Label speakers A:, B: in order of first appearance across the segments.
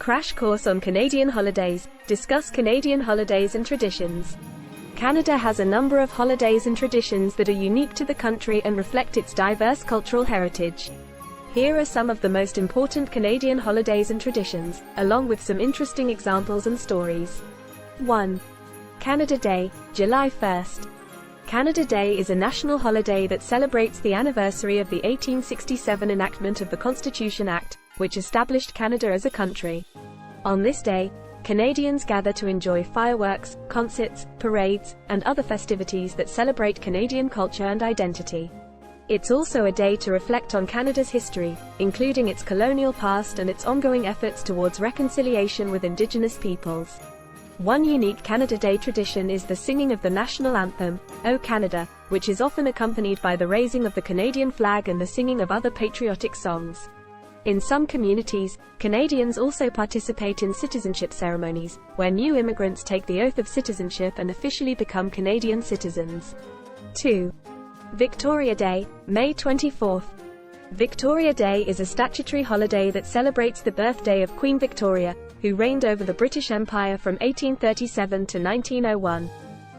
A: Crash course on Canadian holidays. Discuss Canadian holidays and traditions. Canada has a number of holidays and traditions that are unique to the country and reflect its diverse cultural heritage. Here are some of the most important Canadian holidays and traditions, along with some interesting examples and stories. 1. Canada Day, July 1st. Canada Day is a national holiday that celebrates the anniversary of the 1867 enactment of the Constitution Act, which established Canada as a country. On this day, Canadians gather to enjoy fireworks, concerts, parades, and other festivities that celebrate Canadian culture and identity. It's also a day to reflect on Canada's history, including its colonial past and its ongoing efforts towards reconciliation with Indigenous peoples. One unique Canada Day tradition is the singing of the national anthem, O Canada, which is often accompanied by the raising of the Canadian flag and the singing of other patriotic songs. In some communities, Canadians also participate in citizenship ceremonies, where new immigrants take the oath of citizenship and officially become Canadian citizens. 2. Victoria Day, May 24th. Victoria Day is a statutory holiday that celebrates the birthday of Queen Victoria, who reigned over the British Empire from 1837 to 1901.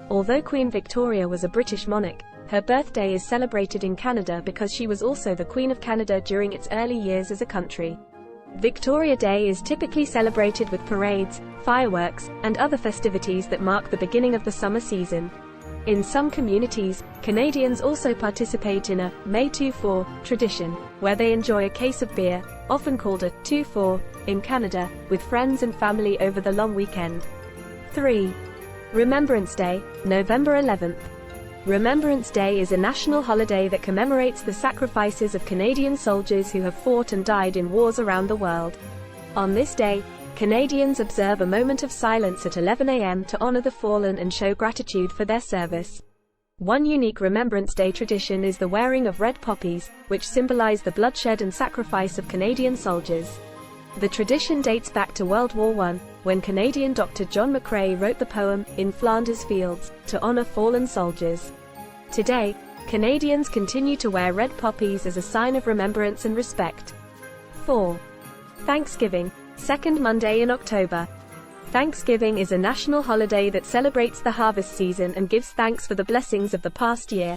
A: Although Queen Victoria was a British monarch, her birthday is celebrated in Canada because she was also the Queen of Canada during its early years as a country. Victoria Day is typically celebrated with parades, fireworks, and other festivities that mark the beginning of the summer season. In some communities, Canadians also participate in a May 2-4 tradition, where they enjoy a case of beer, often called a 2-4, in Canada, with friends and family over the long weekend. 3. Remembrance Day, November 11th. Remembrance Day is a national holiday that commemorates the sacrifices of Canadian soldiers who have fought and died in wars around the world. On this day, Canadians observe a moment of silence at 11 a.m. to honor the fallen and show gratitude for their service. One unique Remembrance Day tradition is the wearing of red poppies, which symbolize the bloodshed and sacrifice of Canadian soldiers. The tradition dates back to World War I, when Canadian Dr. John McCrae wrote the poem, In Flanders Fields, to honor fallen soldiers. Today, Canadians continue to wear red poppies as a sign of remembrance and respect. 4. Thanksgiving, second Monday in October. Thanksgiving is a national holiday that celebrates the harvest season and gives thanks for the blessings of the past year.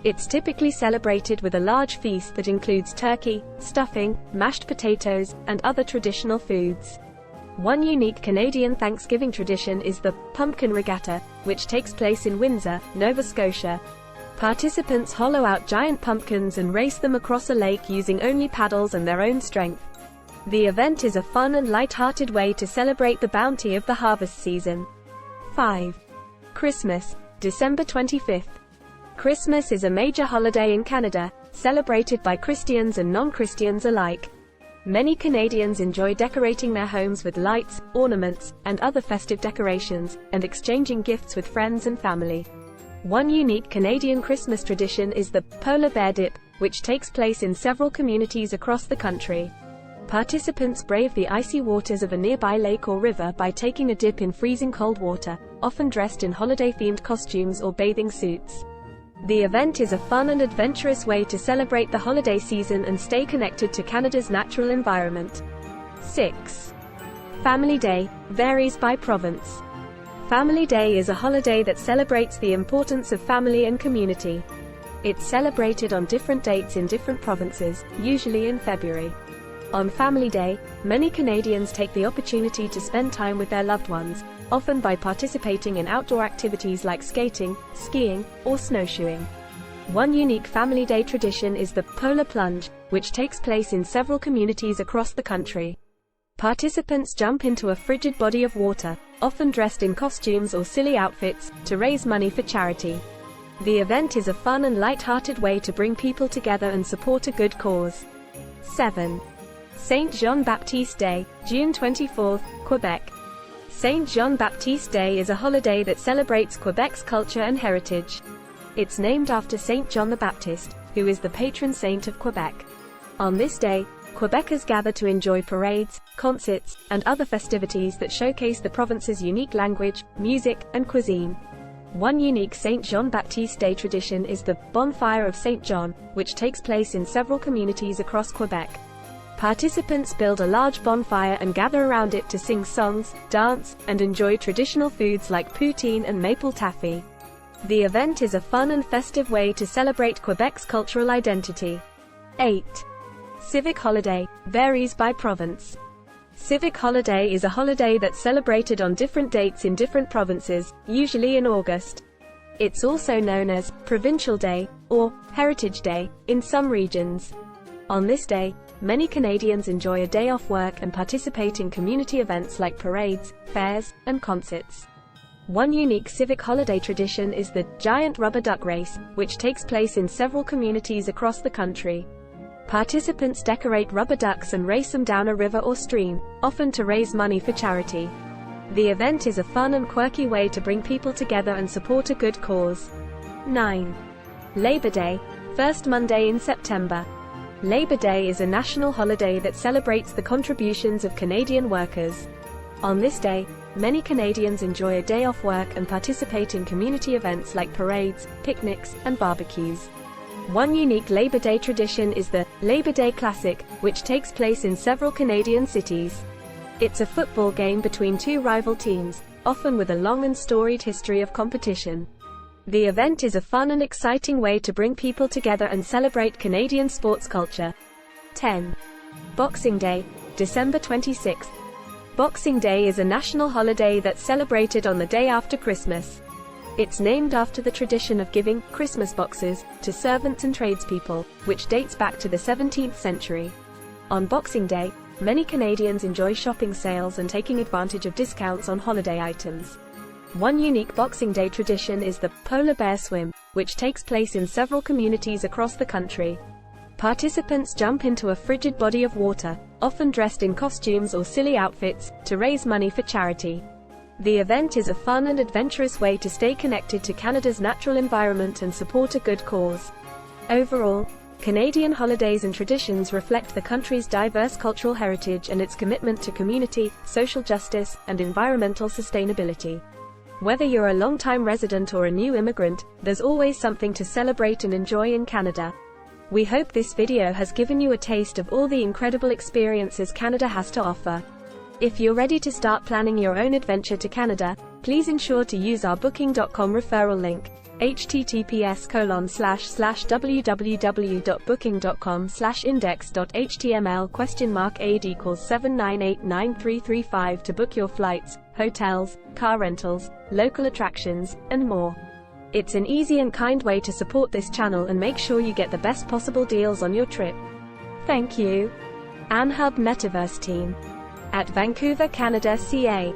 A: It's typically celebrated with a large feast that includes turkey, stuffing, mashed potatoes, and other traditional foods. One unique Canadian Thanksgiving tradition is the Pumpkin Regatta, which takes place in Windsor, Nova Scotia. Participants hollow out giant pumpkins and race them across a lake using only paddles and their own strength. The event is a fun and light-hearted way to celebrate the bounty of the harvest season. 5. Christmas, December 25th. Christmas is a major holiday in Canada, celebrated by Christians and non-Christians alike. Many Canadians enjoy decorating their homes with lights, ornaments, and other festive decorations, and exchanging gifts with friends and family. One unique Canadian Christmas tradition is the polar bear dip, which takes place in several communities across the country. Participants brave the icy waters of a nearby lake or river by taking a dip in freezing cold water, often dressed in holiday-themed costumes or bathing suits. The event is a fun and adventurous way to celebrate the holiday season and stay connected to Canada's natural environment. 6. Family Day, varies by province. Family Day is a holiday that celebrates the importance of family and community. It's celebrated on different dates in different provinces, usually in February. On Family Day, many Canadians take the opportunity to spend time with their loved ones, often by participating in outdoor activities like skating, skiing, or snowshoeing. One unique Family Day tradition is the Polar Plunge, which takes place in several communities across the country. Participants jump into a frigid body of water, often dressed in costumes or silly outfits, to raise money for charity. The event is a fun and light-hearted way to bring people together and support a good cause. 7. Saint Jean-Baptiste Day, June 24th, Quebec. Saint Jean-Baptiste Day is a holiday that celebrates Quebec's culture and heritage. It's named after Saint John the Baptist, who is the patron saint of Quebec. On this day, Quebecers gather to enjoy parades, concerts, and other festivities that showcase the province's unique language, music, and cuisine. One unique Saint Jean-Baptiste Day tradition is the Bonfire of Saint John, which takes place in several communities across Quebec. Participants build a large bonfire and gather around it to sing songs, dance, and enjoy traditional foods like poutine and maple taffy. The event is a fun and festive way to celebrate Quebec's cultural identity. 8. Civic holiday, varies by province. Civic holiday is a holiday that's celebrated on different dates in different provinces, usually in August. It's also known as Provincial Day or Heritage Day in some regions. On this day, many Canadians enjoy a day off work and participate in community events like parades, fairs, and concerts. One unique civic holiday tradition is the Giant Rubber Duck Race, which takes place in several communities across the country. Participants decorate rubber ducks and race them down a river or stream, often to raise money for charity. The event is a fun and quirky way to bring people together and support a good cause. 9. Labor Day, first Monday in September. Labor Day is a national holiday that celebrates the contributions of Canadian workers. On this day, many Canadians enjoy a day off work and participate in community events like parades, picnics, and barbecues. One unique Labor Day tradition is the Labor Day Classic, which takes place in several Canadian cities. It's a football game between two rival teams, often with a long and storied history of competition. The event is a fun and exciting way to bring people together and celebrate Canadian sports culture. 10. Boxing Day, December 26th. Boxing Day is a national holiday that's celebrated on the day after Christmas. It's named after the tradition of giving Christmas boxes to servants and tradespeople, which dates back to the 17th century. On Boxing Day, many Canadians enjoy shopping sales and taking advantage of discounts on holiday items. One unique Boxing Day tradition is the Polar Bear Swim, which takes place in several communities across the country. Participants jump into a frigid body of water, often dressed in costumes or silly outfits, to raise money for charity. The event is a fun and adventurous way to stay connected to Canada's natural environment and support a good cause. Overall, Canadian holidays and traditions reflect the country's diverse cultural heritage and its commitment to community, social justice, and environmental sustainability. Whether you're a long-time resident or a new immigrant, there's always something to celebrate and enjoy in Canada. We hope this video has given you a taste of all the incredible experiences Canada has to offer. If you're ready to start planning your own adventure to Canada, please ensure to use our booking.com referral link, https://www.booking.com/index.html $AID=7989335 to book your flights, hotels, car rentals, local attractions, and more. It's an easy and kind way to support this channel and make sure you get the best possible deals on your trip. Thank you. Anhub Metaverse Team. At Vancouver, Canada, CA.